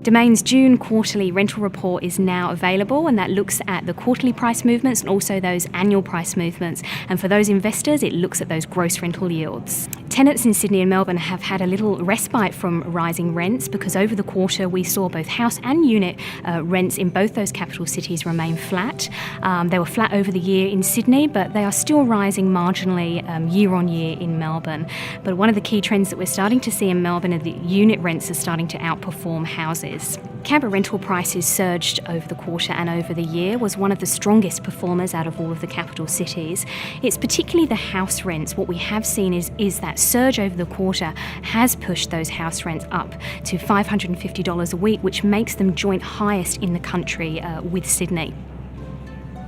Domain's June quarterly rental report is now available, and that looks at the quarterly price movements and also those annual price movements. And for those investors, it looks at those gross rental yields. Tenants in Sydney and Melbourne have had a little respite from rising rents because over the quarter we saw both house and unit rents in both those capital cities remain flat. They were flat over the year in Sydney, but they are still rising marginally year on year in Melbourne. But one of the key trends that we're starting to see in Melbourne are that unit rents are starting to outperform houses. Canberra rental prices surged over the quarter and over the year, was one of the strongest performers out of all of the capital cities. It's particularly the house rents. What we have seen is that surge over the quarter has pushed those house rents up to $550 a week, which makes them joint highest in the country with Sydney.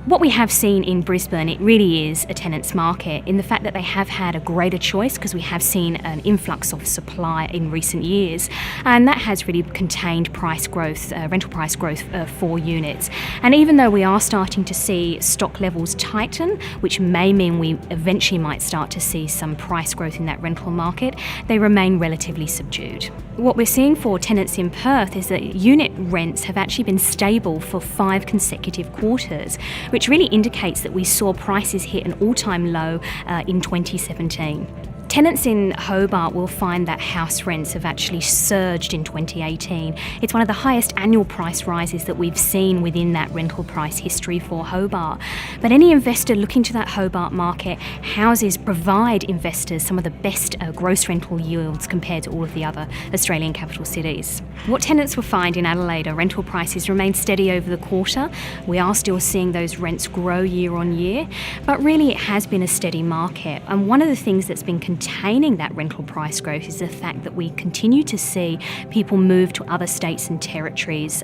What we have seen in Brisbane, it really is a tenants market in the fact that they have had a greater choice because we have seen an influx of supply in recent years, and that has really contained price growth, rental price growth for units. And even though we are starting to see stock levels tighten, which may mean we eventually might start to see some price growth in that rental market, they remain relatively subdued. What we're seeing for tenants in Perth is that unit rents have actually been stable for 5 consecutive quarters, which really indicates that we saw prices hit an all-time low in 2017. Tenants in Hobart will find that house rents have actually surged in 2018. It's one of the highest annual price rises that we've seen within that rental price history for Hobart. But any investor looking to that Hobart market, houses provide investors some of the best gross rental yields compared to all of the other Australian capital cities. What tenants will find in Adelaide are rental prices remain steady over the quarter. We are still seeing those rents grow year on year, but really it has been a steady market. And one of the things that's been containing that rental price growth is the fact that we continue to see people move to other states and territories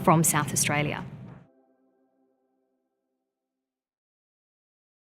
from South Australia.